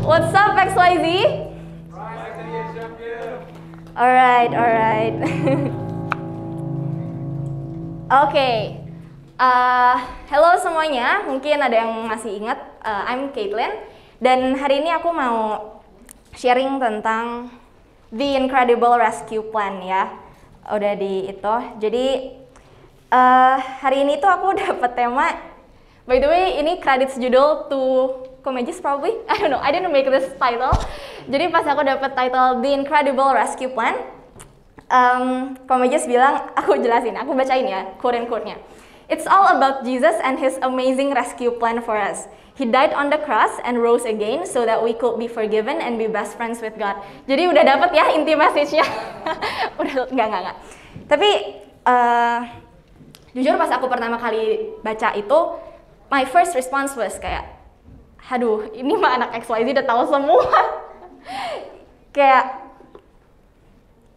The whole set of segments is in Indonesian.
What's up, XYZ? Alright. Oke. Hello semuanya, mungkin ada yang masih ingat, I'm Caitlin. Dan hari ini aku mau sharing tentang The Incredible Rescue Plan ya. Udah di itu. Jadi hari ini tuh aku dapet tema. By the way, ini credits judul to Comedies probably. I don't know, I didn't make this title. Jadi pas aku dapet title The Incredible Rescue Plan, Comedies bilang, aku jelasin, aku bacain ya, quote-nya. It's all about Jesus and his amazing rescue plan for us. He died on the cross and rose again so that we could be forgiven and be best friends with God. Jadi udah dapet ya inti message-nya. Udah, enggak. Tapi jujur pas aku pertama kali baca itu, my first response was kayak, aduh, ini mah anak XYZ udah tahu semua. Kayak,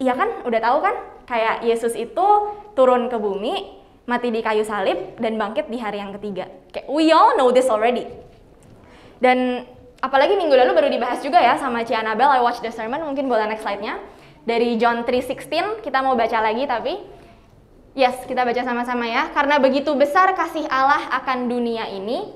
iya kan, udah tahu kan? Kayak Yesus itu turun ke bumi, mati di kayu salib, dan bangkit di hari yang ketiga. Kayak, we all know this already. Dan apalagi minggu lalu baru dibahas juga ya sama Ci Annabel, I watched the sermon, mungkin boleh next slide-nya. Dari John 3:16, kita mau baca lagi tapi, yes, kita baca sama-sama ya. Karena begitu besar kasih Allah akan dunia ini,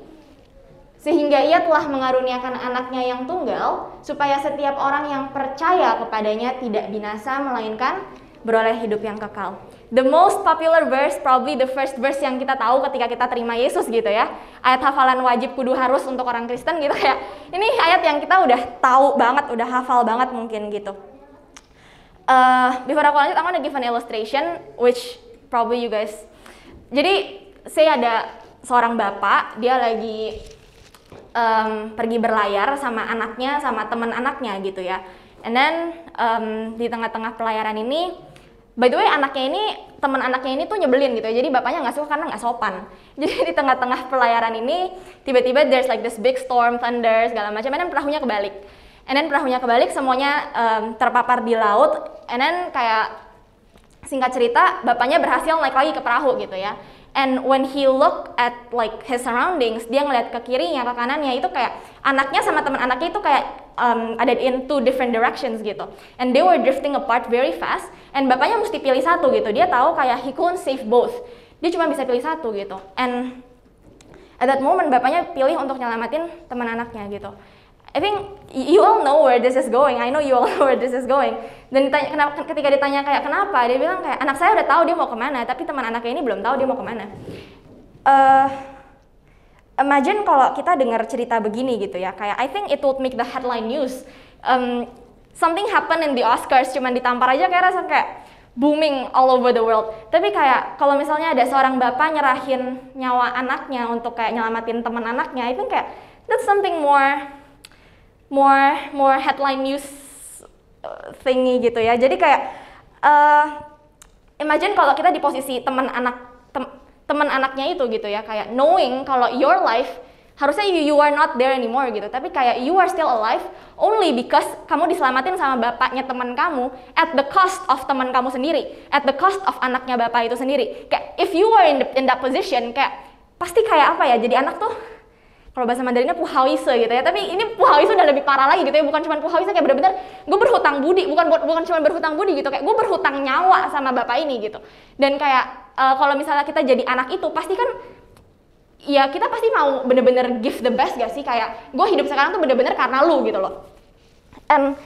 sehingga ia telah mengaruniakan anaknya yang tunggal, supaya setiap orang yang percaya kepadanya tidak binasa, melainkan beroleh hidup yang kekal. The most popular verse, probably the first verse yang kita tahu ketika kita terima Yesus gitu ya. Ayat hafalan wajib kudu harus untuk orang Kristen gitu ya. Ini ayat yang kita udah tahu banget, udah hafal banget mungkin gitu. Before aku lanjut, I want to give an illustration, which probably you guys. Jadi, saya ada seorang bapak, dia lagi pergi berlayar sama anaknya, sama teman anaknya gitu ya. And then di tengah-tengah pelayaran ini, by the way anaknya ini, teman anaknya ini tuh nyebelin gitu ya. Jadi bapaknya nggak suka karena nggak sopan. Jadi di tengah-tengah pelayaran ini, tiba-tiba there's like this big storm, thunder, segala macam. And then perahunya kebalik. And then perahunya kebalik, semuanya terpapar di laut. And then kayak singkat cerita, bapaknya berhasil naik lagi ke perahu gitu ya. And when he look at like his surroundings, dia ngeliat ke kirinya, ke kanannya, itu kayak anaknya sama teman anaknya itu kayak ada in two different directions gitu. And they were drifting apart very fast. And bapaknya mesti pilih satu gitu. Dia tahu kayak he couldn't save both. Dia cuma bisa pilih satu gitu. And at that moment bapaknya pilih untuk nyelamatin teman anaknya gitu. I think you all know where this is going. I know you all know where this is going. Dan ketika ditanya kayak kenapa, dia bilang kayak anak saya udah tahu dia mau kemana, tapi teman anaknya ini belum tahu dia mau kemana. Imagine kalau kita dengar cerita begini gitu ya, kayak I think it would make the headline news. Something happened in the Oscars, cuman ditampar aja kayak rasa kayak booming all over the world. Tapi kayak kalau misalnya ada seorang bapak nyerahin nyawa anaknya untuk kayak nyelamatin teman anaknya, I think kayak that's something more headline news thingy gitu ya. Jadi kayak imagine kalau kita di posisi teman anaknya itu gitu ya, kayak knowing kalau your life harusnya you are not there anymore gitu, tapi kayak you are still alive only because kamu diselamatin sama bapaknya teman kamu at the cost of teman kamu sendiri, at the cost of anaknya bapak itu sendiri. Kayak if you are in that position, kayak pasti kayak apa ya, jadi anak tuh kalau bahasa Mandarinnya puhawise gitu ya, tapi ini puhawise udah lebih parah lagi gitu ya, bukan cuma puhawise, kayak bener-bener gue berhutang budi, bukan cuma berhutang budi gitu, kayak gue berhutang nyawa sama bapak ini gitu. Dan kayak kalau misalnya kita jadi anak itu, pasti kan ya kita pasti mau bener-bener give the best gak sih, kayak gue hidup sekarang tuh bener-bener karena lu gitu loh. And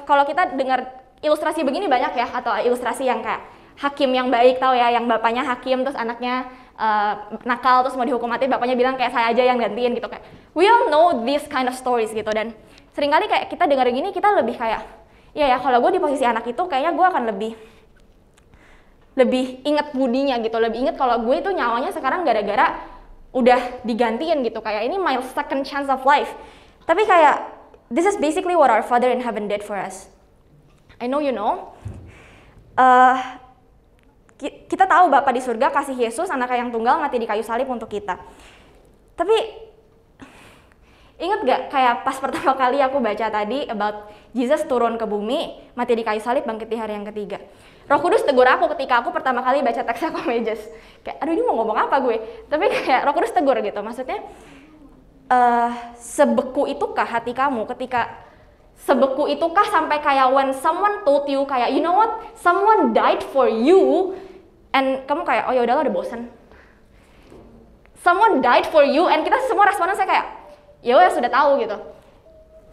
kalau kita dengar ilustrasi begini banyak ya, atau ilustrasi yang kayak hakim yang baik, tahu ya, yang bapaknya hakim terus anaknya nakal terus mau dihukum mati, bapaknya bilang kayak saya aja yang gantiin gitu. Kayak we all know this kind of stories gitu. Dan seringkali kayak kita dengar gini, kita lebih kayak ya kalau gue di posisi anak itu kayaknya gue akan lebih inget budinya gitu, lebih inget kalau gue itu nyawanya sekarang gara-gara udah digantiin gitu, kayak ini my second chance of life. Tapi kayak this is basically what our Father in Heaven did for us. I know you know. Kita tahu Bapa di surga kasih Yesus anaknya yang tunggal mati di kayu salib untuk kita. Tapi ingat gak kayak pas pertama kali aku baca tadi about Jesus turun ke bumi, mati di kayu salib, bangkit di hari yang ketiga. Roh Kudus tegur aku ketika aku pertama kali baca teksnya Comedies. Kayak aduh ini mau ngomong apa gue? Tapi kayak Roh Kudus tegur gitu, maksudnya sebeku itukah hati kamu ketika sebeku itukah sampai kayak when someone told you kayak you know what, someone died for you, and kamu kayak oh ya udahlah udah bosan. Someone died for you, and kita semua responnya saya kayak ya udah sudah tahu gitu.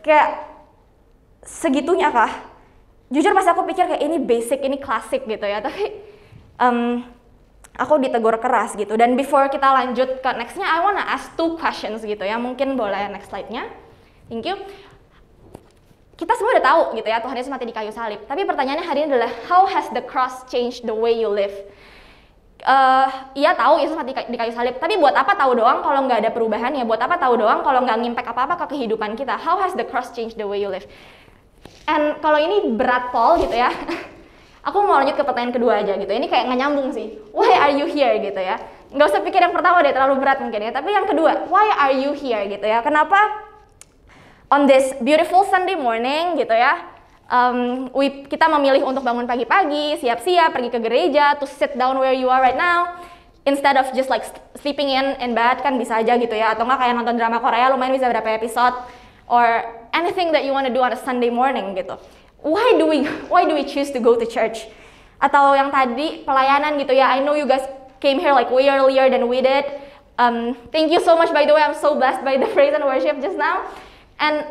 Kayak segitunya kah? Jujur pas aku pikir kayak ini basic, ini klasik gitu ya, tapi aku ditegur keras gitu. Dan before kita lanjut ke nextnya, I wanna ask 2 questions gitu ya. Mungkin boleh next slide-nya. Thank you. Kita semua udah tahu gitu ya, Tuhan Yesus mati di kayu salib. Tapi pertanyaannya hari ini adalah, how has the cross changed the way you live? Iya tahu Yesus mati di kayu salib, tapi buat apa tahu doang kalau nggak ada perubahan ya? Buat apa tahu doang kalau nggak ngimpact apa-apa ke kehidupan kita? How has the cross changed the way you live? And kalau ini berat Paul gitu ya, aku mau lanjut ke pertanyaan kedua aja gitu. Ini kayak nggak nyambung sih. Why are you here gitu ya? Nggak usah pikir yang pertama deh, terlalu berat mungkin ya. Tapi yang kedua, why are you here gitu ya? Kenapa on this beautiful Sunday morning gitu ya, kita memilih untuk bangun pagi-pagi, siap-siap, pergi ke gereja, to sit down where you are right now, instead of just like sleeping in bed, kan bisa aja gitu ya. Atau nggak kayak nonton drama Korea, lumayan bisa berapa episode, or anything that you want to do on a Sunday morning gitu. Why do we choose to go to church? Atau yang tadi pelayanan gitu ya. I know you guys came here like way earlier than we did. Thank you so much by the way. I'm so blessed by the praise and worship just now. And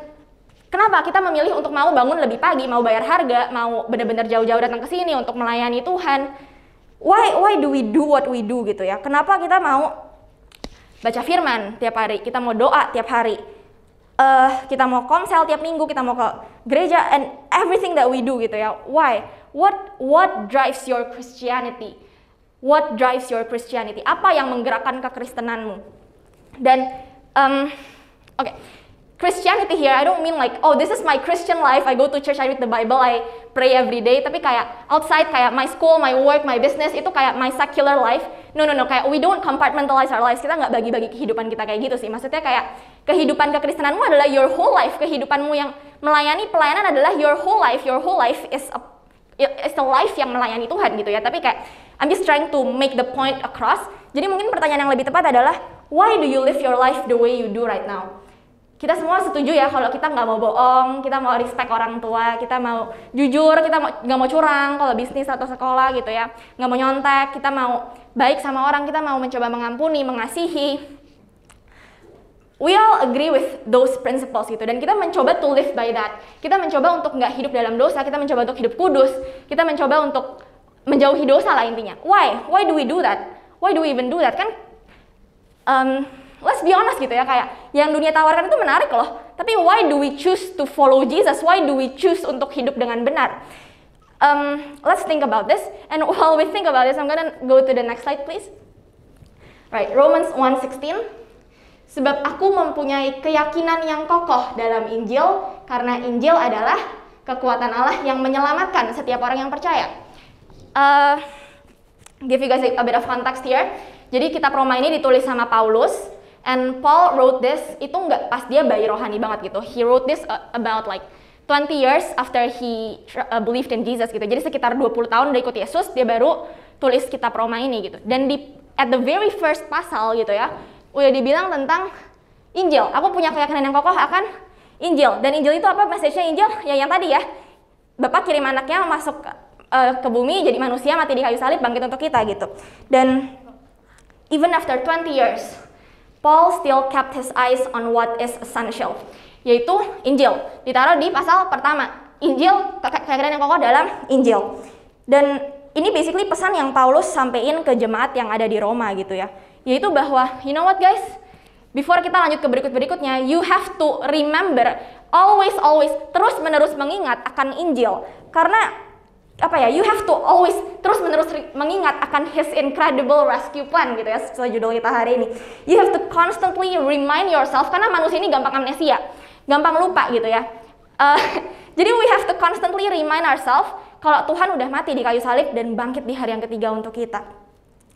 kenapa kita memilih untuk mau bangun lebih pagi, mau bayar harga, mau benar-benar jauh-jauh datang ke sini untuk melayani Tuhan? Why do we do what we do gitu ya? Kenapa kita mau baca firman tiap hari, kita mau doa tiap hari? Kita mau komsel tiap minggu, kita mau ke gereja, and everything that we do gitu ya. Why? What drives your Christianity? What drives your Christianity? Apa yang menggerakkan kekristenanmu? Dan okay. Christianity here, I don't mean like, oh this is my Christian life, I go to church, I read the Bible, I pray every day, tapi kayak outside, kayak my school, my work, my business, itu kayak my secular life. No, kayak we don't compartmentalize our lives, kita nggak bagi-bagi kehidupan kita kayak gitu sih. Maksudnya kayak kehidupan kekristenanmu adalah your whole life, kehidupanmu yang melayani pelayanan adalah your whole life is a life yang melayani Tuhan gitu ya. Tapi kayak, I'm just trying to make the point across. Jadi mungkin pertanyaan yang lebih tepat adalah, why do you live your life the way you do right now? Kita semua setuju ya kalau kita nggak mau bohong, kita mau respect orang tua, kita mau jujur, kita nggak mau curang kalau bisnis atau sekolah gitu ya, nggak mau nyontek, kita mau baik sama orang, kita mau mencoba mengampuni, mengasihi. We all agree with those principles gitu, dan kita mencoba to live by that. Kita mencoba untuk nggak hidup dalam dosa, kita mencoba untuk hidup kudus, kita mencoba untuk menjauhi dosa lah intinya. Why do we do that? Why do we even do that? Kan let's be honest gitu ya, kayak yang dunia tawarkan itu menarik loh. Tapi why do we choose to follow Jesus? Why do we choose untuk hidup dengan benar? Let's think about this. And while we think about this, I'm gonna go to the next slide please. Right, Romans 1:16. Sebab aku mempunyai keyakinan yang kokoh dalam Injil, karena Injil adalah kekuatan Allah yang menyelamatkan setiap orang yang percaya. Give you guys a bit of context here. Jadi kitab Roma ini ditulis sama Paulus. And Paul wrote this, itu nggak pas dia bayi rohani banget gitu. He wrote this about like 20 years after he believed in Jesus gitu. Jadi sekitar 20 tahun udah ikut Yesus, dia baru tulis kitab Roma ini gitu. Dan at the very first pasal gitu ya, udah dibilang tentang Injil. Aku punya keyakinan yang kokoh akan Injil. Dan Injil itu apa? Message-nya Injil ya yang tadi ya. Bapak kirim anaknya masuk ke bumi, jadi manusia, mati di kayu salib, bangkit untuk kita gitu. Dan even after 20 years, Paul still kept his eyes on what is essential, yaitu Injil. Ditaruh di pasal pertama, Injil, keyakinan yang kokoh dalam Injil. Dan ini basically pesan yang Paulus sampaikan ke jemaat yang ada di Roma gitu ya. Yaitu bahwa, you know what guys, before kita lanjut ke berikut-berikutnya, you have to remember, always, terus-menerus mengingat akan Injil. Karena apa ya, you have to always terus-menerus mengingat akan His incredible rescue plan gitu ya, sesuai judul kita hari ini. You have to constantly remind yourself, karena manusia ini gampang amnesia, gampang lupa gitu ya. Jadi we have to constantly remind ourselves kalau Tuhan udah mati di kayu salib dan bangkit di hari yang ketiga untuk kita.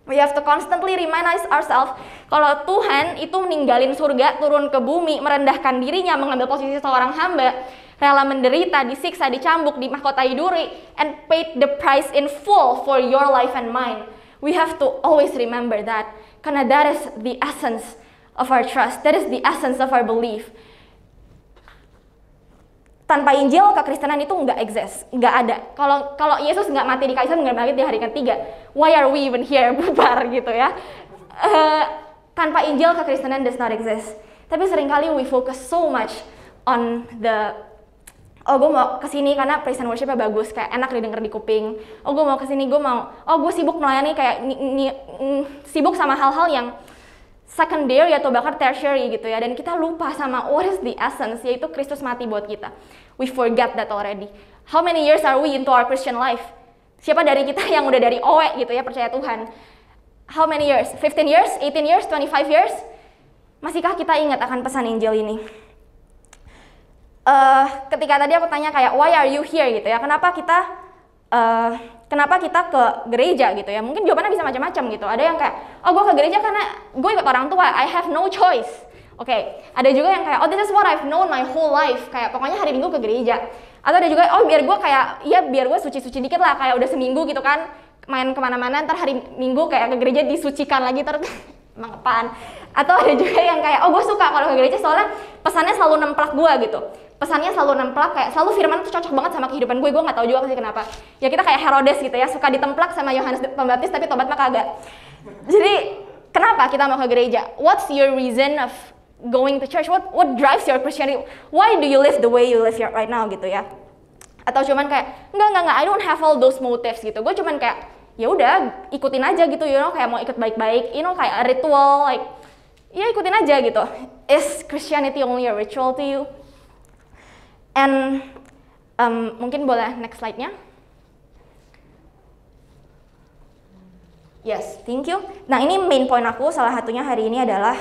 We have to constantly remind ourselves kalau Tuhan itu ninggalin surga, turun ke bumi, merendahkan dirinya, mengambil posisi seorang hamba, rela menderita, disiksa, dicambuk, dimahkotai duri, and paid the price in full for your life and mine. We have to always remember that, karena that is the essence of our trust. That is the essence of our belief. Tanpa Injil, kekristenan itu nggak exist, nggak ada. Kalau Yesus nggak mati di kayu salib, nggak bangkit di hari ketiga, why are we even here? Bubar gitu ya. Tanpa Injil, kekristenan does not exist. Tapi seringkali we focus so much on the, oh gue mau kesini karena praise and worship-nya bagus, kayak enak didengar di kuping. Oh gue mau kesini, gue sibuk melayani, kayak sibuk sama hal-hal yang secondary atau bahkan tertiary gitu ya, dan kita lupa sama what is the essence, yaitu Kristus mati buat kita. We forget that already. How many years are we into our Christian life? Siapa dari kita yang udah dari OE gitu ya, percaya Tuhan? How many years? 15 years? 18 years? 25 years? Masihkah kita ingat akan pesan Injil ini? Ketika tadi aku tanya kayak why are you here gitu ya, kenapa kita ke gereja gitu ya, mungkin jawabannya bisa macam-macam gitu. Ada yang kayak, oh gue ke gereja karena gue ikut orang tua, I have no choice. Oke, ada juga yang kayak, oh this is what I've known my whole life, kayak pokoknya hari Minggu ke gereja. Atau ada juga, oh biar gue kayak, ya biar gue suci-suci dikit lah, kayak udah seminggu gitu kan, main kemana-mana, ntar hari Minggu kayak ke gereja disucikan lagi, ntar emang apaan. Atau ada juga yang kayak, oh gue suka kalau ke gereja soalnya pesannya selalu nemplak gue gitu. Pesannya selalu nemplak, kayak selalu firman tuh cocok banget sama kehidupan gue gak tahu juga sih kenapa. Ya kita kayak Herodes gitu ya, suka ditemplak sama Yohanes Pembaptis tapi tobat mah kagak. Jadi kenapa kita mau ke gereja? What's your reason of going to church? What drives your Christianity? Why do you live the way you live right now gitu ya? Atau cuman kayak enggak, I don't have all those motives gitu. Gue cuman kayak ya udah ikutin aja gitu, you know, kayak mau ikut baik-baik, you know, kayak a ritual, like ya ikutin aja gitu. Is Christianity only a ritual to you? And mungkin boleh next slide-nya. Yes, thank you. Nah ini main point aku, salah satunya hari ini adalah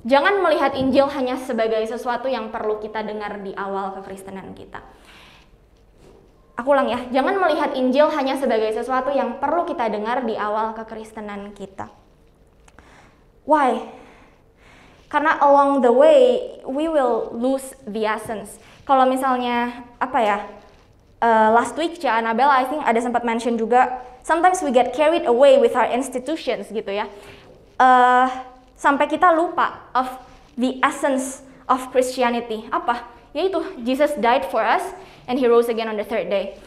jangan melihat Injil hanya sebagai sesuatu yang perlu kita dengar di awal kekristenan kita. Aku ulang ya, jangan melihat Injil hanya sebagai sesuatu yang perlu kita dengar di awal kekristenan kita. Why? Karena along the way, we will lose the essence. Kalau misalnya, last week Cia Annabelle, I think ada sempat mention juga, sometimes we get carried away with our institutions gitu ya. Sampai kita lupa of the essence of Christianity. Apa? Yaitu, Jesus died for us, and He rose again on the third day.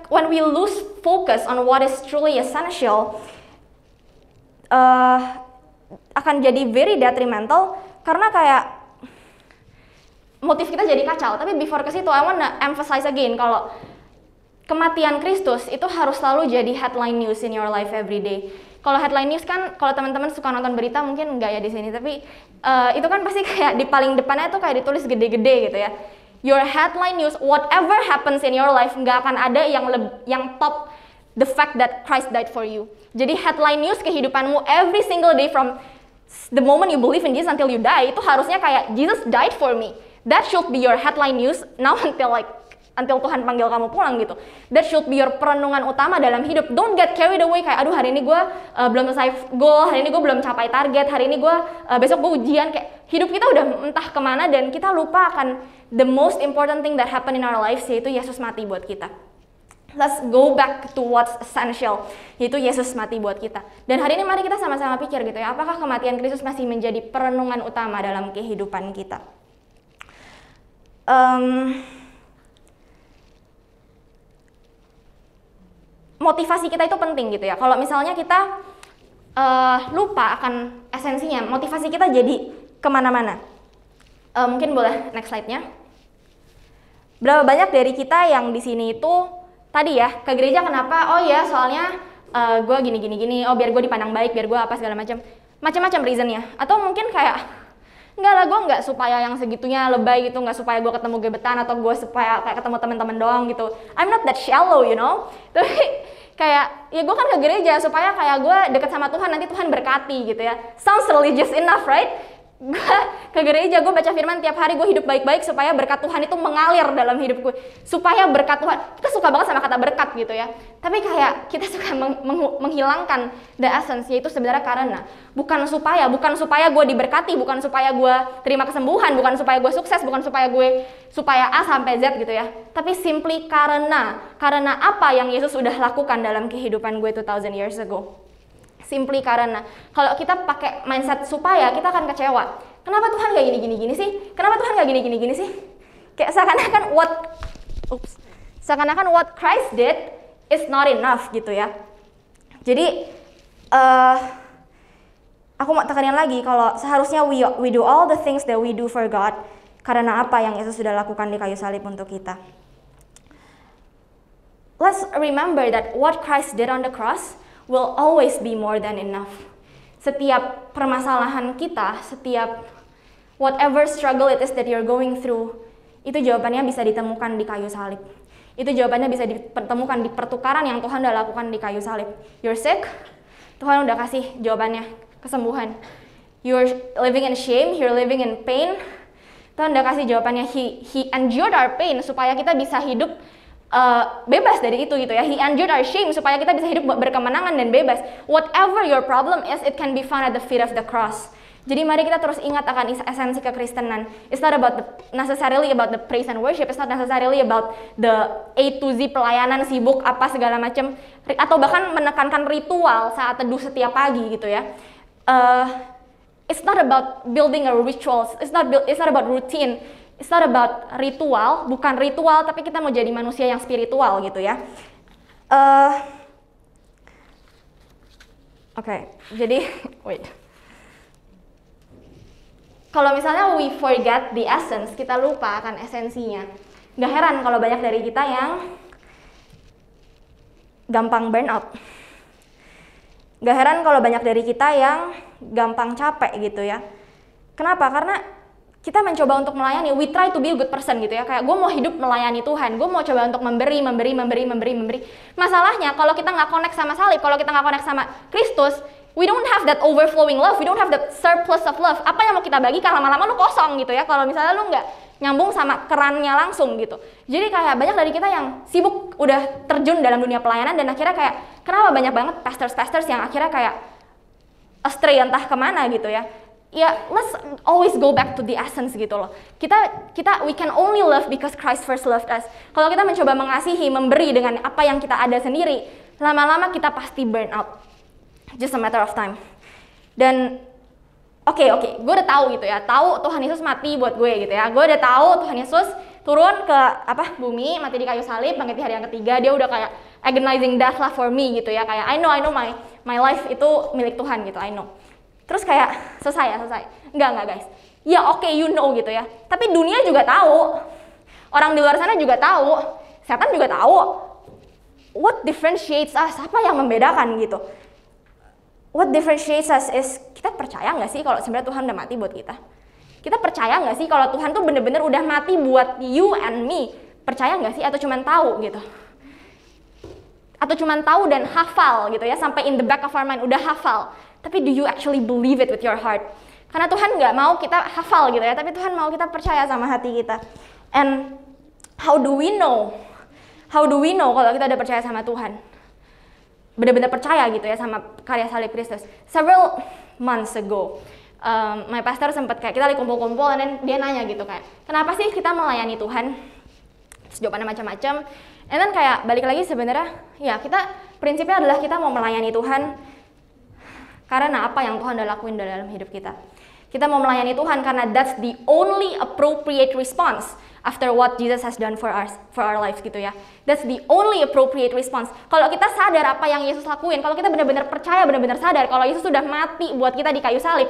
When we lose focus on what is truly essential, akan jadi very detrimental, karena kayak motif kita jadi kacau. Tapi before ke situ, I wanna emphasize again kalau kematian Kristus itu harus selalu jadi headline news in your life every day. Kalau headline news kan, kalau teman-teman suka nonton berita mungkin enggak ya di sini, tapi itu kan pasti kayak di paling depannya tuh kayak ditulis gede-gede gitu ya. Your headline news, whatever happens in your life, nggak akan ada yang top the fact that Christ died for you. Jadi headline news kehidupanmu every single day from the moment you believe in Jesus until you die, itu harusnya kayak Jesus died for me. That should be your headline news now until Tuhan panggil kamu pulang gitu. That should be your perenungan utama dalam hidup. Don't get carried away kayak aduh hari ini gue belum selesai goal, hari ini gue belum capai target, hari ini gue besok gue ujian, kayak hidup kita udah entah kemana dan kita lupa akan the most important thing that happen in our lives, yaitu Yesus mati buat kita. Let's go back to what's essential, yaitu Yesus mati buat kita. Dan hari ini mari kita sama-sama pikir gitu ya, apakah kematian Kristus masih menjadi perenungan utama dalam kehidupan kita? Motivasi kita itu penting gitu ya. Kalau misalnya kita lupa akan esensinya, motivasi kita jadi kemana-mana. Mungkin boleh next slide-nya. Berapa banyak dari kita yang di sini itu tadi ya, ke gereja kenapa? Oh ya, soalnya gue gini. Oh biar gue dipandang baik, biar gue apa segala macam reasonnya. Atau mungkin kayak, enggak lah, gue nggak supaya yang segitunya lebay gitu, nggak supaya gue ketemu gebetan atau gue supaya kayak ketemu teman-teman doang gitu. I'm not that shallow, you know. Tapi kayak, ya gue kan ke gereja supaya kayak gue deket sama Tuhan, nanti Tuhan berkati gitu ya. Sounds religious enough, right? Gue ke gereja, gue baca firman tiap hari, gue hidup baik-baik supaya berkat Tuhan itu mengalir dalam hidup gue. Supaya berkat Tuhan, kita suka banget sama kata berkat gitu ya. Tapi kayak kita suka menghilangkan the essence, yaitu sebenarnya karena. Bukan supaya gue diberkati, bukan supaya gue terima kesembuhan, bukan supaya gue sukses, bukan supaya A sampai Z gitu ya. Tapi simply karena apa yang Yesus sudah lakukan dalam kehidupan gue 2000 years ago. Simply karena kalau kita pakai mindset supaya, kita akan kecewa. Kenapa Tuhan gak gini-gini sih? Kenapa Tuhan gak gini-gini sih? Kayak seakan-akan what Christ did is not enough gitu ya. Jadi aku mau tekanin lagi kalau seharusnya we do all the things that we do for God karena apa yang Yesus sudah lakukan di kayu salib untuk kita. Let's remember that what Christ did on the cross will always be more than enough. Setiap permasalahan kita, setiap whatever struggle it is that you're going through, itu jawabannya bisa ditemukan di kayu salib. Itu jawabannya bisa ditemukan di pertukaran yang Tuhan udah lakukan di kayu salib. You're sick, Tuhan udah kasih jawabannya, kesembuhan. You're living in shame, you're living in pain, Tuhan udah kasih jawabannya. He endured our pain supaya kita bisa hidup bebas dari itu gitu ya. He endured our shame supaya kita bisa hidup berkemenangan dan bebas. Whatever your problem is, it can be found at the feet of the cross. Jadi mari kita terus ingat akan esensi kekristenan. It's not necessarily about the praise and worship. It's not necessarily about the A to Z pelayanan sibuk apa segala macam, atau bahkan menekankan ritual saat teduh setiap pagi gitu ya. It's not about building a rituals. It's not about routine. It's not about ritual. Bukan ritual, tapi kita mau jadi manusia yang spiritual gitu ya. Oke, jadi wait. Kalau misalnya we forget the essence, kita lupa akan esensinya. Gak heran kalau banyak dari kita yang gampang burn out. Gak heran kalau banyak dari kita yang gampang capek gitu ya. Kenapa? Karena kita mencoba untuk melayani, we try to be a good person gitu ya. Kayak gue mau hidup melayani Tuhan, gue mau coba untuk memberi. Masalahnya kalau kita nggak connect sama salib, kalau kita nggak connect sama Kristus, we don't have that overflowing love, we don't have that surplus of love. Apa yang mau kita bagi kan lama-lama lu kosong gitu ya. Kalau misalnya lu nggak nyambung sama kerannya langsung gitu. Jadi kayak banyak dari kita yang sibuk udah terjun dalam dunia pelayanan dan akhirnya kayak kenapa banyak banget pastors yang akhirnya kayak astray entah kemana gitu ya. Ya, let's always go back to the essence gitu loh. We can only love because Christ first loved us. Kalau kita mencoba mengasihi, memberi dengan apa yang kita ada sendiri, lama-lama kita pasti burn out. Just a matter of time. Dan oke, gue udah tahu gitu ya, tahu Tuhan Yesus mati buat gue gitu ya. Gue udah tahu Tuhan Yesus turun ke bumi, mati di kayu salib, bangkit di hari yang ketiga. Dia udah kayak agonizing death lah for me gitu ya. Kayak I know my life itu milik Tuhan gitu, I know. Terus kayak selesai. Enggak guys. Ya oke, you know gitu ya. Tapi dunia juga tahu. Orang di luar sana juga tahu. Setan juga tahu. What differentiates us? Apa yang membedakan gitu? What differentiates us is kita percaya nggak sih kalau sebenarnya Tuhan udah mati buat kita? Kita percaya nggak sih kalau Tuhan tuh bener-bener udah mati buat you and me? Percaya nggak sih? Atau cuman tahu gitu? Atau cuman tahu dan hafal gitu ya, sampai in the back of our mind udah hafal. Tapi do you actually believe it with your heart? Karena Tuhan nggak mau kita hafal gitu ya, tapi Tuhan mau kita percaya sama hati kita. And how do we know? How do we know kalau kita udah percaya sama Tuhan? Benar-benar percaya gitu ya sama karya salib Kristus. Several months ago, my pastor sempat kayak kita lagi kumpul-kumpul dan dia nanya gitu kayak, kenapa sih kita melayani Tuhan? Terus jawabannya macam-macam. And then kayak balik lagi sebenarnya, ya kita prinsipnya adalah kita mau melayani Tuhan karena apa yang Tuhan udah lakuin dalam hidup kita. Kita mau melayani Tuhan karena that's the only appropriate response after what Jesus has done for our lives gitu ya. That's the only appropriate response. Kalau kita sadar apa yang Yesus lakuin, kalau kita benar-benar percaya, benar-benar sadar kalau Yesus sudah mati buat kita di kayu salib,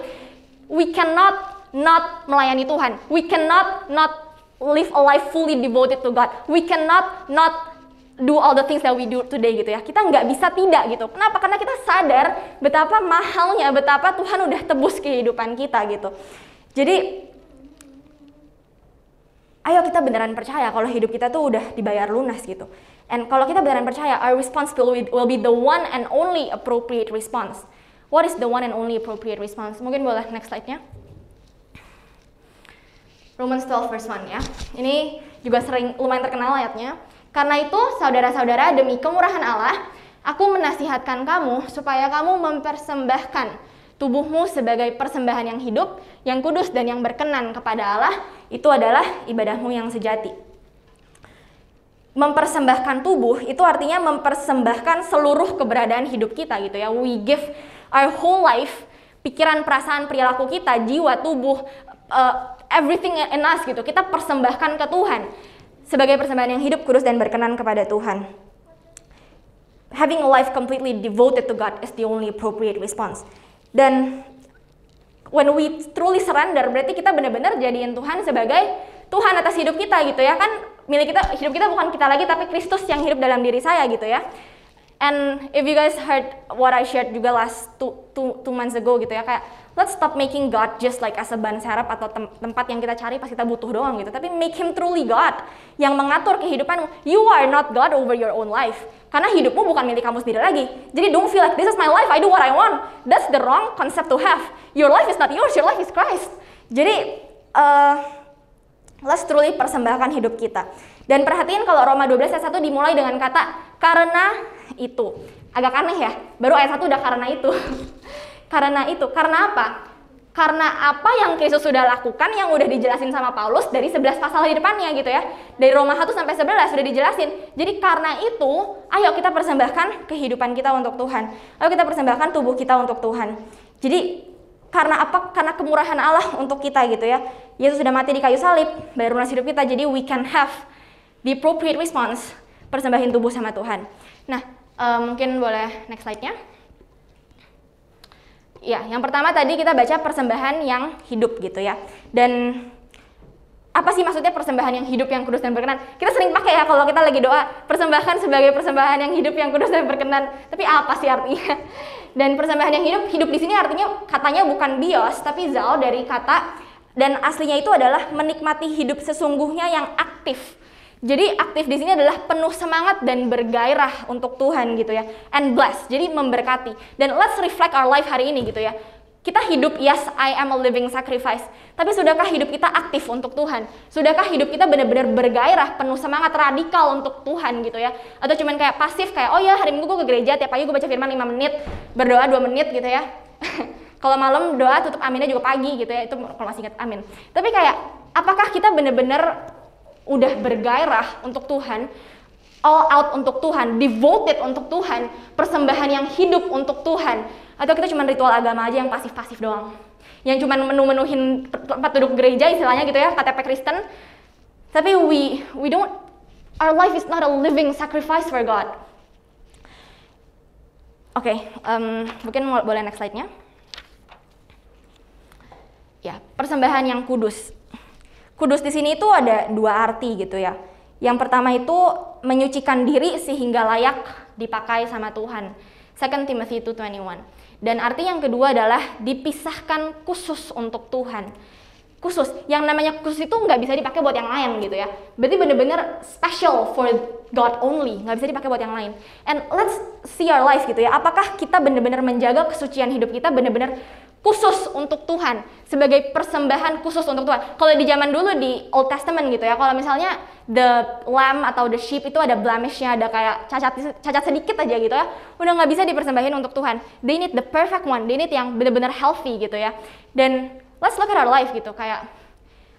we cannot not melayani Tuhan. We cannot not live a life fully devoted to God. We cannot not do all the things that we do today gitu ya. Kita nggak bisa tidak gitu. Kenapa? Karena kita sadar betapa mahalnya, betapa Tuhan udah tebus kehidupan kita gitu. Jadi ayo kita beneran percaya kalau hidup kita tuh udah dibayar lunas gitu. And kalau kita beneran percaya, our response will be the one and only appropriate response. What is the one and only appropriate response? Mungkin boleh next slide-nya. Romans 12 verse 1 ya. Ini juga lumayan terkenal ayatnya. Karena itu, saudara-saudara, demi kemurahan Allah, aku menasihatkan kamu supaya kamu mempersembahkan tubuhmu sebagai persembahan yang hidup, yang kudus dan yang berkenan kepada Allah. Itu adalah ibadahmu yang sejati. Mempersembahkan tubuh itu artinya mempersembahkan seluruh keberadaan hidup kita gitu ya. We give our whole life, pikiran, perasaan, perilaku kita, jiwa, tubuh, everything in us gitu, kita persembahkan ke Tuhan sebagai persembahan yang hidup, kudus, dan berkenan kepada Tuhan. Having a life completely devoted to God is the only appropriate response. Dan when we truly surrender, berarti kita benar-benar jadiin Tuhan sebagai Tuhan atas hidup kita gitu ya, kan milik kita, hidup kita bukan kita lagi tapi Kristus yang hidup dalam diri saya gitu ya. And if you guys heard what I shared juga last two months ago gitu ya, kayak let's stop making God just like as a ban serep atau tempat yang kita cari pas kita butuh doang gitu, tapi make him truly God yang mengatur kehidupanmu. You are not God over your own life, karena hidupmu bukan milik kamu sendiri lagi. Jadi don't feel like this is my life, I do what I want. That's the wrong concept to have. Your life is not yours, your life is Christ. Jadi let's truly persembahkan hidup kita. Dan perhatiin kalau Roma 12 ayat 1 dimulai dengan kata karena itu. Agak aneh ya, baru ayat 1 udah karena itu. Karena itu, karena apa? Karena apa yang Kristus sudah lakukan yang udah dijelasin sama Paulus dari 11 pasal di depannya gitu ya. Dari Roma 1 sampai 11 sudah dijelasin. Jadi karena itu, ayo kita persembahkan kehidupan kita untuk Tuhan. Ayo kita persembahkan tubuh kita untuk Tuhan. Jadi karena apa? Karena kemurahan Allah untuk kita gitu ya. Yesus sudah mati di kayu salib, bayar lunas hidup kita, jadi we can have the appropriate response, persembahin tubuh sama Tuhan. Nah, mungkin boleh next slide-nya. Ya, yang pertama tadi kita baca persembahan yang hidup gitu ya. Dan apa sih maksudnya persembahan yang hidup, yang kudus dan berkenan? Kita sering pakai ya kalau kita lagi doa, persembahkan sebagai persembahan yang hidup, yang kudus dan berkenan. Tapi apa sih artinya? Dan persembahan yang hidup di sini artinya katanya bukan bios, tapi zal dari kata, dan aslinya itu adalah menikmati hidup sesungguhnya yang aktif. Jadi aktif di sini adalah penuh semangat dan bergairah untuk Tuhan gitu ya. And blessed, jadi memberkati. Dan let's reflect our life hari ini gitu ya. Kita hidup, yes, I am a living sacrifice. Tapi sudahkah hidup kita aktif untuk Tuhan? Sudahkah hidup kita benar-benar bergairah, penuh semangat, radikal untuk Tuhan gitu ya? Atau cuman kayak pasif, kayak oh ya hari Minggu gue ke gereja, tiap pagi gue baca firman 5 menit, berdoa 2 menit gitu ya. Kalau malam doa tutup aminnya juga pagi gitu ya, itu kalau masih ingat amin. Tapi kayak apakah kita benar-benar udah bergairah untuk Tuhan, all out untuk Tuhan, devoted untuk Tuhan, persembahan yang hidup untuk Tuhan? Atau kita cuma ritual agama aja yang pasif-pasif doang, yang cuma menu-menuhin tempat duduk gereja istilahnya gitu ya, KTP Kristen, tapi we don't, our life is not a living sacrifice for God. Oke, mungkin boleh next slide-nya. Ya, persembahan yang kudus. Kudus di sini itu ada 2 arti gitu ya. Yang pertama itu menyucikan diri sehingga layak dipakai sama Tuhan. 2 Timothy 2:21. Dan arti yang kedua adalah dipisahkan khusus untuk Tuhan. Khusus, yang namanya khusus itu nggak bisa dipakai buat yang lain gitu ya. Berarti bener-bener special for God only, nggak bisa dipakai buat yang lain. And let's see our life gitu ya. Apakah kita bener-bener menjaga kesucian hidup kita bener-bener khusus untuk Tuhan, sebagai persembahan khusus untuk Tuhan. Kalau di zaman dulu di Old Testament gitu ya, kalau misalnya the lamb atau the sheep itu ada blemishnya, ada kayak cacat sedikit aja gitu ya, udah nggak bisa dipersembahin untuk Tuhan. They need the perfect one, they need yang benar-benar healthy gitu ya. Dan let's look at our life gitu, kayak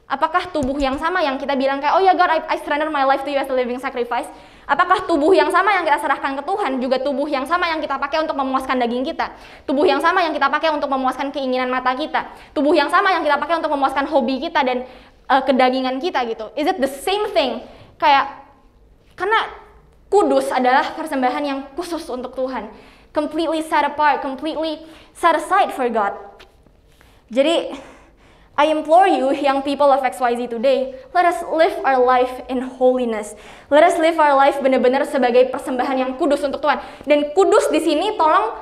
apakah tubuh yang sama yang kita bilang kayak oh ya God, I surrender my life to you as a living sacrifice. Apakah tubuh yang sama yang kita serahkan ke Tuhan juga tubuh yang sama yang kita pakai untuk memuaskan daging kita? Tubuh yang sama yang kita pakai untuk memuaskan keinginan mata kita? Tubuh yang sama yang kita pakai untuk memuaskan hobi kita dan kedagingan kita gitu? Is it the same thing? Kayak, karena kudus adalah persembahan yang khusus untuk Tuhan. Completely set apart, completely set aside for God. Jadi, I implore you, young people of XYZ today, let us live our life in holiness. Let us live our life benar-benar sebagai persembahan yang kudus untuk Tuhan. Dan kudus di sini, tolong,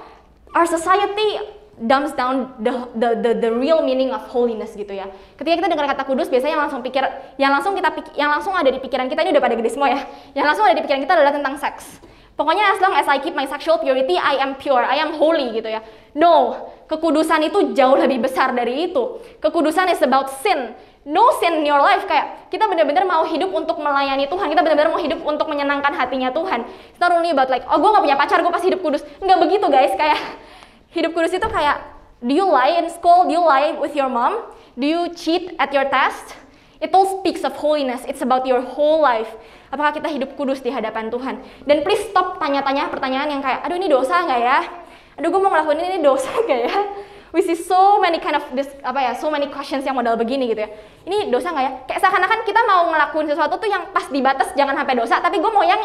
our society dumps down the real meaning of holiness gitu ya. Ketika kita dengar kata kudus, biasanya yang langsung ada di pikiran kita, ini udah pada gede semua ya. Yang langsung ada di pikiran kita adalah tentang seks. Pokoknya as long as I keep my sexual purity, I am pure, I am holy gitu ya. No, kekudusan itu jauh lebih besar dari itu. Kekudusan is about sin. No sin in your life. Kayak kita benar-benar mau hidup untuk melayani Tuhan. Kita benar-benar mau hidup untuk menyenangkan hatinya Tuhan. It's not only about like, oh gue gak punya pacar, gue pasti hidup kudus. Nggak begitu guys. Kayak hidup kudus itu kayak, do you lie in school? Do you lie with your mom? Do you cheat at your test? It all speaks of holiness. It's about your whole life. Apakah kita hidup kudus di hadapan Tuhan? Dan please stop tanya-tanya pertanyaan yang kayak, aduh ini dosa nggak ya? aduh gue mau ngelakuin ini dosa gak ya? We see so many kind of so many questions yang model begini gitu ya. Ini dosa nggak ya? Kayak seakan-akan kita mau ngelakuin sesuatu tuh yang pas di batas jangan sampai dosa, tapi gue mau yang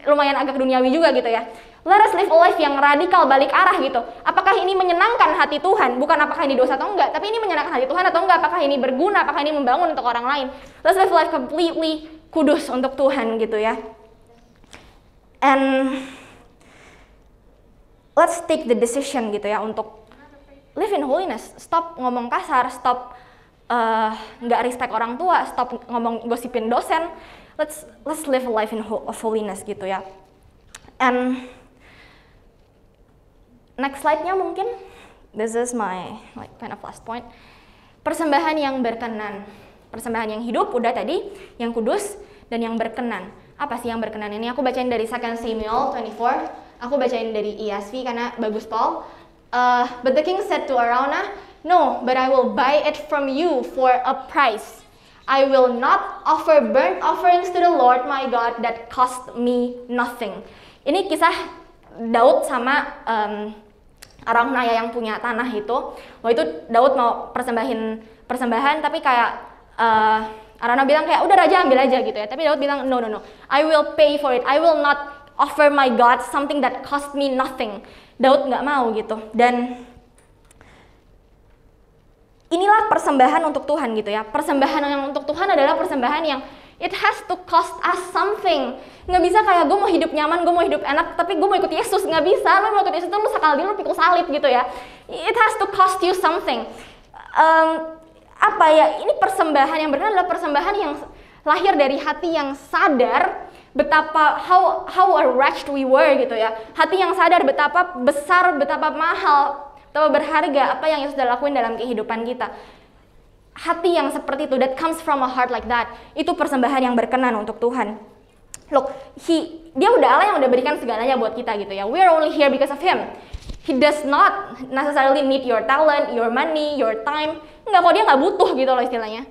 lumayan agak duniawi juga gitu ya. Let us live a life yang radikal balik arah gitu. Apakah ini menyenangkan hati Tuhan? Bukan apakah ini dosa atau enggak, tapi ini menyenangkan hati Tuhan atau enggak? Apakah ini berguna? Apakah ini membangun untuk orang lain? Let's live a life completely kudus untuk Tuhan gitu ya. And let's take the decision gitu ya untuk live in holiness. Stop ngomong kasar, stop nggak respect orang tua, stop ngomong gosipin dosen. Let's live a life of holiness gitu ya. And next slide-nya mungkin, this is my kind of last point. Persembahan yang berkenan, persembahan yang hidup udah tadi, yang kudus dan yang berkenan. Apa sih yang berkenan ini? Aku bacain dari 2 Samuel 24. Aku bacain dari ESV karena bagus Paul. But the king said to Araunah, "No, but I will buy it from you for a price. I will not offer burnt offerings to the Lord my God that cost me nothing." Ini kisah Daud sama Araunah yang punya tanah itu. Waktu itu Daud mau persembahan tapi kayak Araunah bilang kayak udah raja ambil aja gitu ya. Tapi Daud bilang no. I will pay for it. I will not offer my God something that cost me nothing. Daud nggak mau gitu. Dan inilah persembahan untuk Tuhan gitu ya. Persembahan yang untuk Tuhan adalah persembahan yang it has to cost us something. Nggak bisa kayak gue mau hidup nyaman, gue mau hidup enak, tapi gue mau ikut Yesus. Nggak bisa, lo mau ikut Yesus tuh lo sekali lo pikul salib gitu ya. It has to cost you something. Apa ya, ini persembahan yang benar adalah persembahan yang lahir dari hati yang sadar betapa how wretched we were gitu ya. Hati yang sadar betapa besar, betapa mahal, betapa berharga apa yang Yesus sudah lakuin dalam kehidupan kita. Hati yang seperti itu, that comes from a heart like that, itu persembahan yang berkenan untuk Tuhan. Look, dia udah Allah yang udah berikan segalanya buat kita gitu ya. We are only here because of Him. He does not necessarily need your talent, your money, your time. Enggak, kok dia nggak butuh gitu loh istilahnya.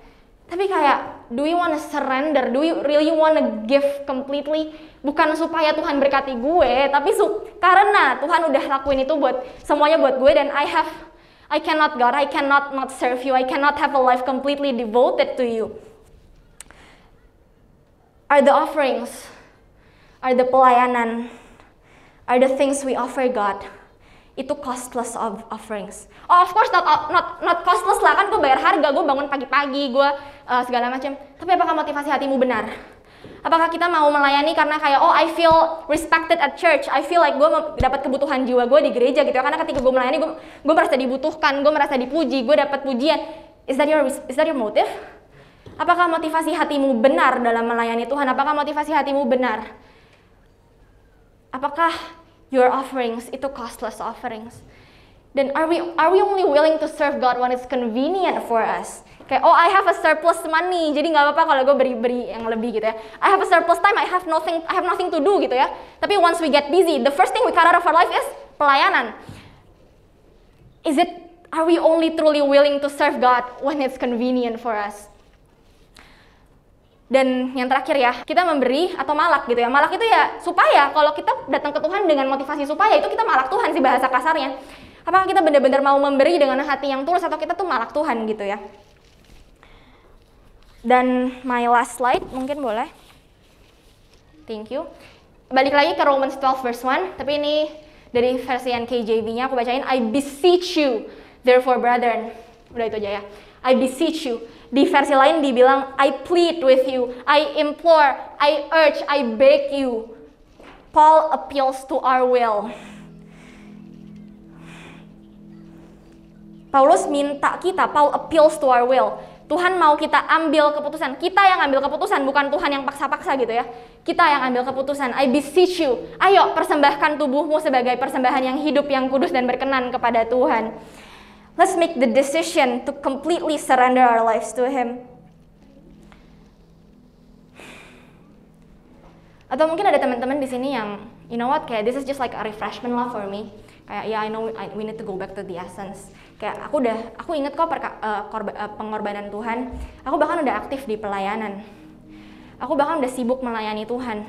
Tapi kayak, do we want to surrender? Do we really want to give completely? Bukan supaya Tuhan berkati gue, tapi karena Tuhan udah lakuin itu buat semuanya buat gue, dan I cannot God, I cannot not serve you, I cannot have a life completely devoted to you. Are the offerings, are the pelayanan, are the things we offer God, itu costless of offerings. Oh, of course not costless lah, kan gue bayar harga, gue bangun pagi-pagi, gue segala macam. Tapi apakah motivasi hatimu benar? Apakah kita mau melayani karena kayak I feel respected at church, I feel like gue dapat kebutuhan jiwa gue di gereja gitu ya, karena ketika gue melayani gue merasa dibutuhkan, gue merasa dipuji, gue dapat pujian. Is that your motive? Apakah motivasi hatimu benar dalam melayani Tuhan? Apakah motivasi hatimu benar? Apakah your offerings itu costless offerings? Dan are we only willing to serve God when it's convenient for us? Kayak I have a surplus money, jadi nggak apa-apa kalau gue beri yang lebih gitu ya. I have a surplus time, I have nothing to do gitu ya. Tapi once we get busy, the first thing we cut out of our life is pelayanan. Are we only truly willing to serve God when it's convenient for us? Dan yang terakhir ya, kita memberi atau malak gitu ya. Malak itu ya supaya kalau kita datang ke Tuhan dengan motivasi supaya, itu kita malak Tuhan sih bahasa kasarnya. Apakah kita benar-benar mau memberi dengan hati yang tulus atau kita tuh malak Tuhan gitu ya. Dan my last slide mungkin boleh. Thank you. Balik lagi ke Romans 12 verse 1, tapi ini dari versi NKJV-nya aku bacain. I beseech you, therefore brethren. Udah itu aja ya. I beseech you. Di versi lain dibilang, I plead with you, I implore, I urge, I beg you. Paul appeals to our will. Paulus minta kita, Paul appeals to our will. Tuhan mau kita ambil keputusan. Kita yang ambil keputusan, bukan Tuhan yang paksa-paksa gitu ya. Kita yang ambil keputusan. I beseech you. Ayo persembahkan tubuhmu sebagai persembahan yang hidup, yang kudus dan berkenan kepada Tuhan. Let's make the decision to completely surrender our lives to Him. Atau mungkin ada teman-teman di sini yang, you know what, kayak this is just like a refreshment lah for me. Kayak I know we need to go back to the essence. Kayak aku inget kok pengorbanan Tuhan. Aku bahkan udah aktif di pelayanan. Aku bahkan udah sibuk melayani Tuhan.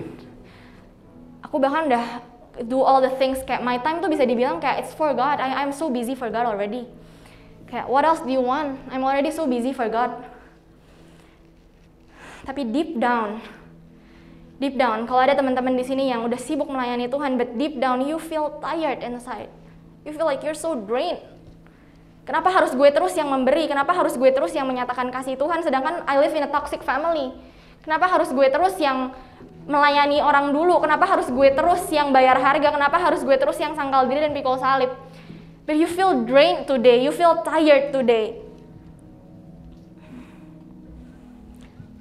Aku bahkan udah do all the things, kayak my time tuh bisa dibilang kayak it's for God. I'm so busy for God already. Kayak what else do you want? I'm already so busy for God. Tapi deep down, kalau ada teman-teman di sini yang udah sibuk melayani Tuhan, but deep down you feel tired inside. You feel like you're so drained. Kenapa harus gue terus yang memberi? Kenapa harus gue terus yang menyatakan kasih Tuhan, sedangkan I live in a toxic family? Kenapa harus gue terus yang melayani orang dulu? Kenapa harus gue terus yang bayar harga? Kenapa harus gue terus yang sangkal diri dan pikul salib? But you feel drained today, you feel tired today.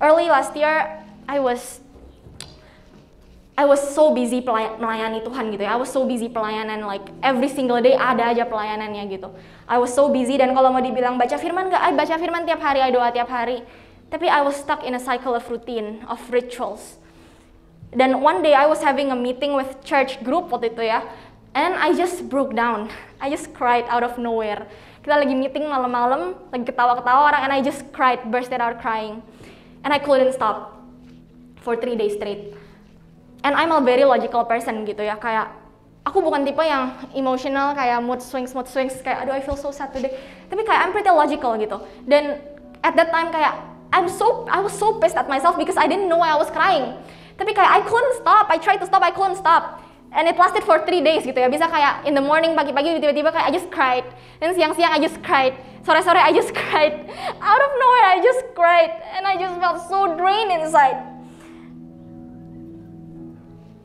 Early last year, I was so busy melayani Tuhan gitu ya. I was so busy pelayanan, like every single day ada aja pelayanannya gitu. I was so busy, dan kalau mau dibilang baca firman gak? I baca firman tiap hari, I doa tiap hari. Tapi I was stuck in a cycle of routine, of rituals. Dan one day I was having a meeting with church group waktu itu ya. And I just broke down. I just cried out of nowhere. Kita lagi meeting malam-malam, lagi ketawa-ketawa orang, and I just cried, bursted out crying. And I couldn't stop for 3 days straight. And I'm a very logical person gitu ya, kayak aku bukan tipe yang emotional kayak mood swings, kayak aduh I feel so sad today. Tapi kayak I'm pretty logical gitu. Dan at that time kayak I was so pissed at myself because I didn't know why I was crying. Tapi kayak I couldn't stop, I tried to stop, I couldn't stop. And it lasted for 3 days gitu ya, bisa kayak in the morning, pagi-pagi tiba-tiba kayak I just cried. Dan siang-siang I just cried, sore-sore I just cried. Out of nowhere I just cried, and I just felt so drained inside.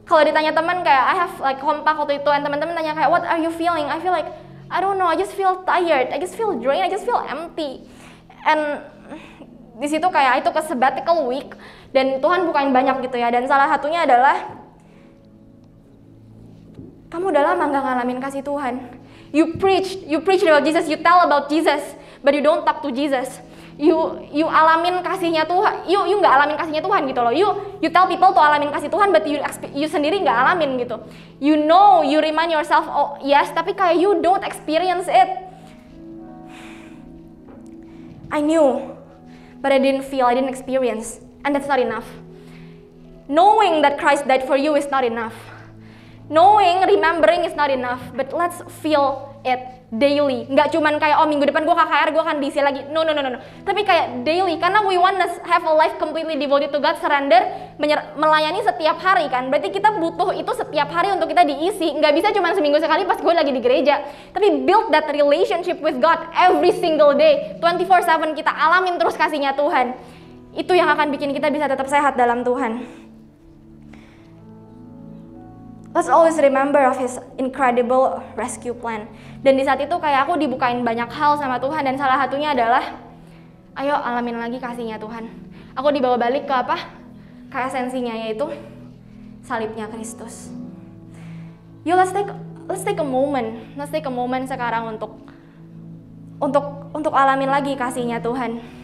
Kalau ditanya teman kayak I have like kompak waktu itu, dan teman-teman tanya kayak what are you feeling? I feel like I don't know, I just feel tired, I just feel drained, I just feel empty. And di situ kayak itu ke sabbatical week, dan Tuhan bukain banyak gitu ya. Dan salah satunya adalah kamu udah lama gak ngalamin kasih Tuhan. You preach about Jesus, you tell about Jesus, but you don't talk to Jesus. You alamin kasihnya Tuhan, you nggak alamin kasihnya Tuhan gitu loh. You tell people to alamin kasih Tuhan, but you sendiri nggak alamin gitu. You know, you remind yourself, oh yes, tapi kayak you don't experience it. I knew, but I didn't feel, I didn't experience, and that's not enough. Knowing that Christ died for you is not enough. Knowing, remembering is not enough, but let's feel it daily. Nggak cuman kayak, oh minggu depan gue KKR, gue akan diisi lagi. No. Tapi kayak daily, karena we want to have a life completely devoted to God, surrender, melayani setiap hari kan. Berarti kita butuh itu setiap hari untuk kita diisi. Nggak bisa cuman seminggu sekali pas gue lagi di gereja. Tapi build that relationship with God every single day. 24/7 kita alamin terus kasihnya Tuhan. Itu yang akan bikin kita bisa tetap sehat dalam Tuhan. Let's always remember of His incredible rescue plan. Dan di saat itu kayak aku dibukain banyak hal sama Tuhan, dan salah satunya adalah ayo alamin lagi kasihnya Tuhan. Aku dibawa balik ke apa? Ke esensinya, yaitu salibnya Kristus. Yo, let's take a moment. Let's take a moment sekarang untuk alamin lagi kasihnya Tuhan.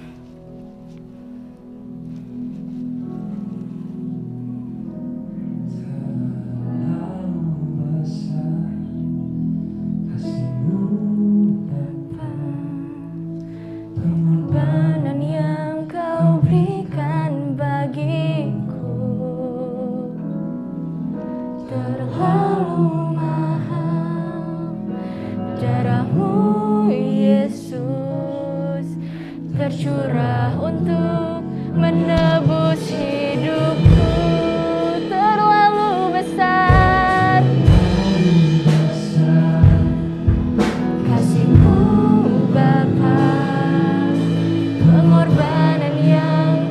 Tercurah untuk menebus hidupku, terlalu besar kasih-Mu Bapa, pengorbanan yang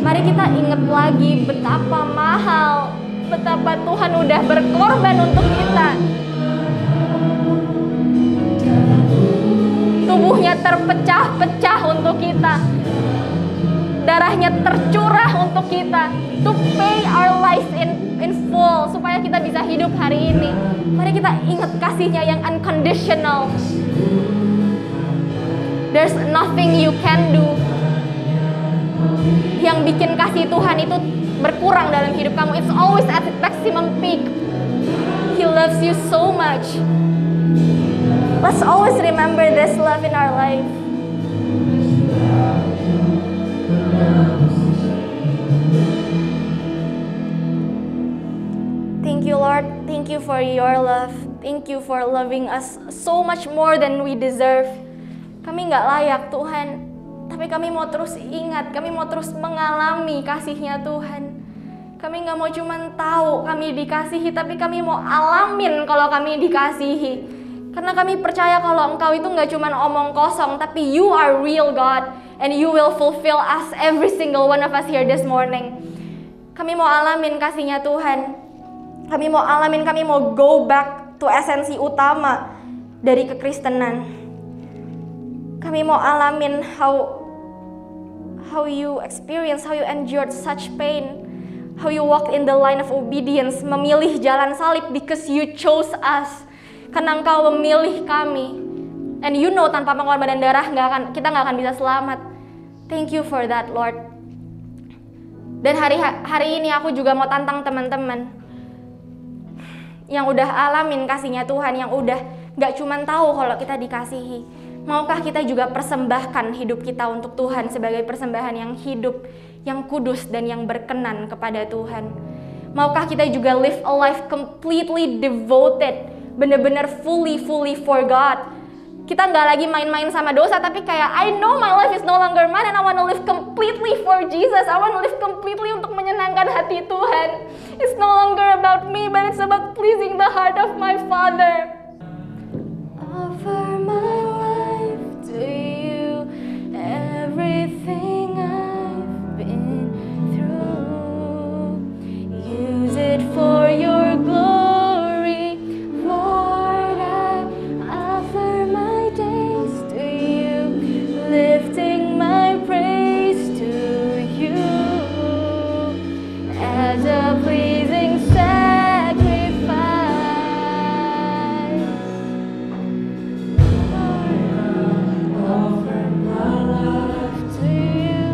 Mari kita ingat lagi betapa mahal, betapa Tuhan udah berkorban untuk kita. Tubuhnya terpecah-pecah untuk kita, darahnya tercurah untuk kita, to pay our life in full, supaya kita bisa hidup hari ini. Mari kita ingat kasihnya yang unconditional. There's nothing you can do yang bikin kasih Tuhan itu berkurang dalam hidup kamu. It's always at its maximum peak. He loves you so much. Let's always remember this love in our life. Thank you, Lord. Thank Thank you for your love. Thank you for loving us so much more than we deserve. Kami nggak layak Tuhan, tapi kami mau terus ingat, kami mau terus mengalami kasih-Nya Tuhan. Kami nggak mau cuman tahu kami dikasihi, tapi kami mau alamin kalau kami dikasihi. Karena kami percaya kalau Engkau itu nggak cuman omong kosong, tapi You are real God, and You will fulfill us, every single one of us here this morning. Kami mau alamin kasih-Nya Tuhan. Kami mau alamin, kami mau go back to esensi utama dari kekristenan. Kami mau alamin how You experience, how You endured such pain, how You walked in the line of obedience, memilih jalan salib because You chose us. Karena Engkau memilih kami. And You know tanpa pengorbanan darah kita nggak akan bisa selamat. Thank You for that, Lord. Dan hari ini aku juga mau tantang teman-teman yang udah alamin kasih-Nya Tuhan, yang udah gak cuman tahu kalau kita dikasihi. Maukah kita juga persembahkan hidup kita untuk Tuhan sebagai persembahan yang hidup, yang kudus dan yang berkenan kepada Tuhan? Maukah kita juga live a life completely devoted, benar-benar fully for God? Kita nggak lagi main-main sama dosa, tapi kayak I know my life is no longer mine and I want to live completely for Jesus. I want to live completely untuk menyenangkan hati Tuhan. It's no longer about me, but it's about pleasing the heart of my Father. Offer my life to You, everything I've been through. Use it for Your glory, Lord. I offer my days to You, lifting my praise to You as a pleasing sacrifice. Offer my life to You,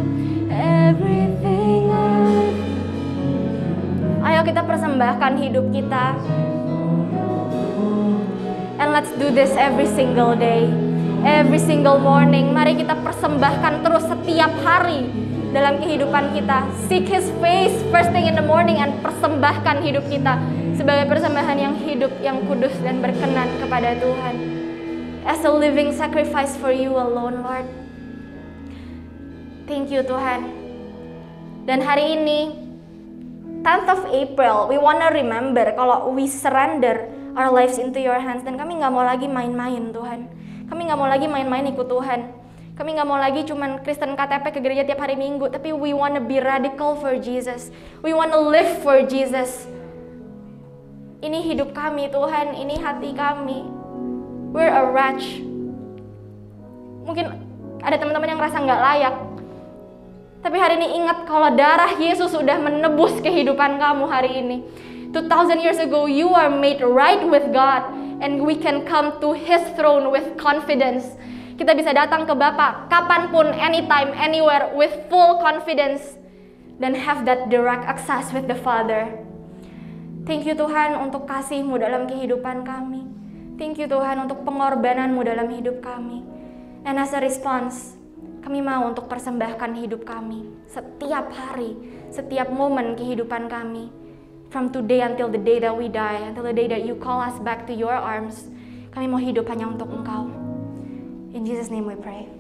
everything I've. Ayo kita persembahkan hidup kita. And let's do this every single day, every single morning. Mari kita persembahkan terus setiap hari dalam kehidupan kita. Seek His face first thing in the morning and persembahkan hidup kita sebagai persembahan yang hidup, yang kudus dan berkenan kepada Tuhan. As a living sacrifice for You alone, Lord. Thank You Tuhan. Dan hari ini 10th of April, we wanna remember kalau we surrender our lives into Your hands. Dan kami gak mau lagi main-main Tuhan. Kami gak mau lagi main-main ikut Tuhan. Kami gak mau lagi cuman Kristen KTP ke gereja tiap hari Minggu. Tapi we wanna be radical for Jesus. We wanna live for Jesus. Ini hidup kami Tuhan. Ini hati kami. We're a wretch. Mungkin ada teman-teman yang ngerasa gak layak. Tapi hari ini ingat kalau darah Yesus sudah menebus kehidupan kamu hari ini. 2000 years ago, you are made right with God, and we can come to His throne with confidence. Kita bisa datang ke Bapa kapanpun, anytime, anywhere, with full confidence, dan have that direct access with the Father. Thank You Tuhan untuk kasih-Mu dalam kehidupan kami. Thank You Tuhan untuk pengorbanan-Mu dalam hidup kami. And as a response, kami mau untuk persembahkan hidup kami setiap hari, setiap momen kehidupan kami. From today until the day that we die, until the day that You call us back to Your arms, kami mau hidup hanya untuk Engkau. In Jesus' name we pray.